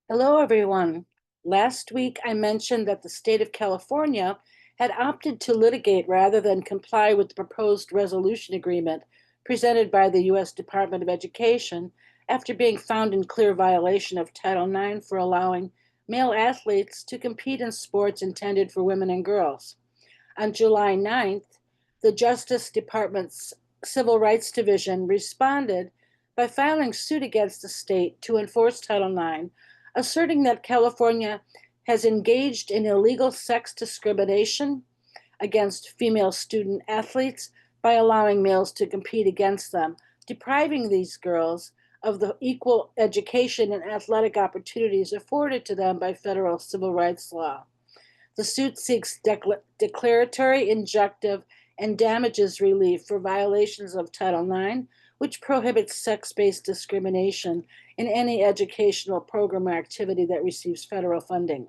Hello, everyone. Last week, I mentioned that the state of California had opted to litigate rather than comply with the proposed resolution agreement presented by the U.S. Department of Education after being found in clear violation of Title IX for allowing male athletes to compete in sports intended for women and girls. On July 9th, the Justice Department's Civil Rights Division responded by filing suit against the state to enforce Title IX, asserting that California has engaged in illegal sex discrimination against female student athletes by allowing males to compete against them, depriving these girls of the equal education and athletic opportunities afforded to them by federal civil rights law. The suit seeks declaratory, injunctive, and damages relief for violations of Title IX, which prohibits sex based discrimination in any educational program or activity that receives federal funding.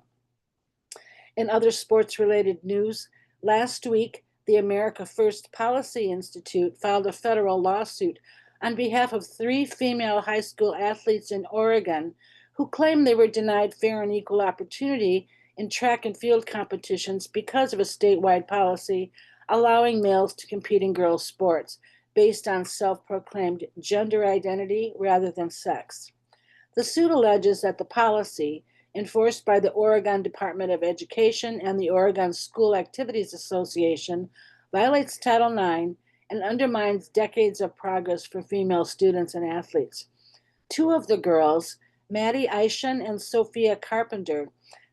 In other sports related news, last week, the America First Policy Institute filed a federal lawsuit on behalf of three female high school athletes in Oregon who claim they were denied fair and equal opportunity in track and field competitions because of a statewide policy allowing males to compete in girls' sports based on self proclaimed gender identity rather than sex. The suit alleges that the policy, enforced by the Oregon Department of Education and the Oregon School Activities Association, violates Title IX and undermines decades of progress for female students and athletes. Two of the girls, Maddie Eishen and Sophia Carpenter,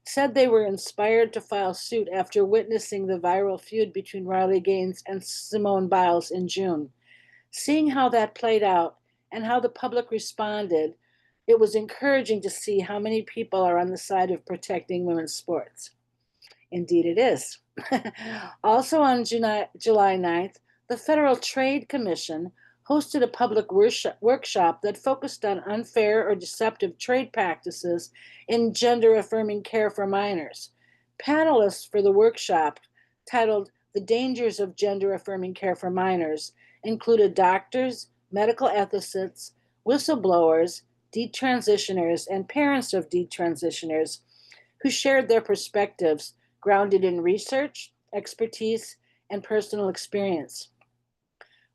said they were inspired to file suit after witnessing the viral feud between Riley Gaines and Simone Biles in June. Seeing how that played out and how the public responded, it was encouraging to see how many people are on the side of protecting women's sports. Indeed, it is. Also on July 9th, the Federal Trade Commission hosted a public workshop that focused on unfair or deceptive trade practices in gender affirming care for minors. Panelists for the workshop, titled The Dangers of Gender Affirming Care for Minors, included doctors, medical ethicists, whistleblowers, detransitioners, and parents of detransitioners who shared their perspectives grounded in research, expertise, and personal experience.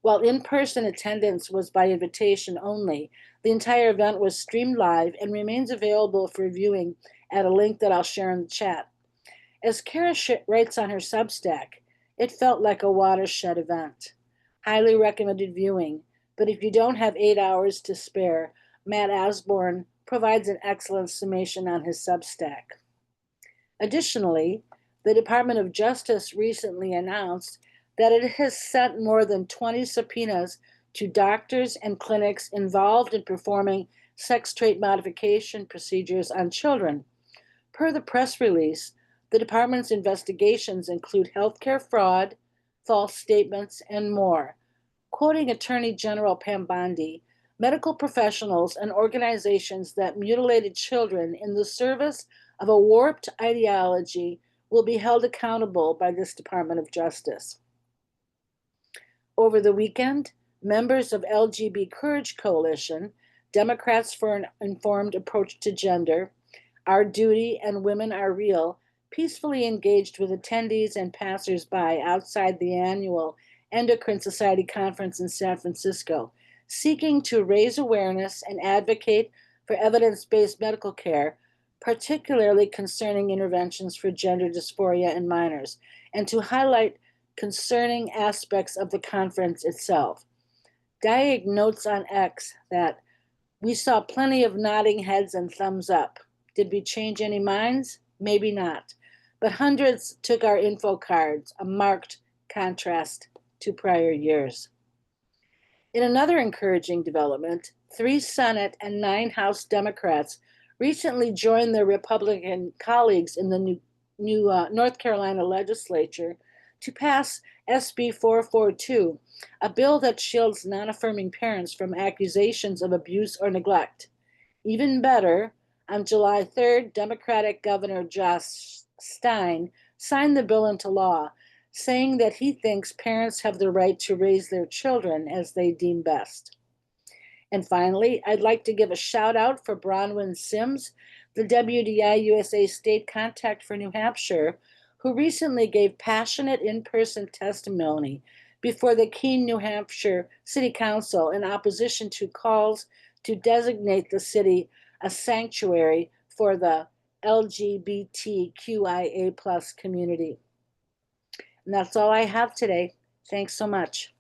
While in person attendance was by invitation only, the entire event was streamed live and remains available for viewing at a link that I'll share in the chat. As Kara writes on her Substack, it felt like a watershed event. Highly recommended viewing, but if you don't have 8 hours to spare, Matt Osborne provides an excellent summation on his Substack. Additionally, the Department of Justice recently announced that it has sent more than 20 subpoenas to doctors and clinics involved in performing sex trait modification procedures on children. Per the press release, the department's investigations include healthcare fraud, false statements, and more. Quoting Attorney General Pam Bondi, medical professionals and organizations that mutilated children in the service of a warped ideology will be held accountable by this Department of Justice. Over the weekend, members of LGB Courage Coalition, Democrats for an Informed Approach to Gender, Our Duty, and Women Are Real peacefully engaged with attendees and passersby outside the annual Endocrine Society conference in San Francisco, seeking to raise awareness and advocate for evidence-based medical care, particularly concerning interventions for gender dysphoria in minors, and to highlight concerning aspects of the conference itself. Diag notes on X that we saw plenty of nodding heads and thumbs up. Did we change any minds? Maybe not. But hundreds took our info cards, a marked contrast to prior years. In another encouraging development, 3 Senate and 9 House Democrats recently joined their Republican colleagues in the new North Carolina legislature to pass SB 442, a bill that shields non-affirming parents from accusations of abuse or neglect. Even better, on July 3rd, Democratic Governor Josh Stein signed the bill into law, saying that he thinks parents have the right to raise their children as they deem best. And finally, I'd like to give a shout out for Bronwyn Sims, the WDI USA state contact for New Hampshire, who recently gave passionate in-person testimony before the Keene, New Hampshire City Council in opposition to calls to designate the city a sanctuary for the LGBTQIA plus community. And that's all I have today. Thanks so much.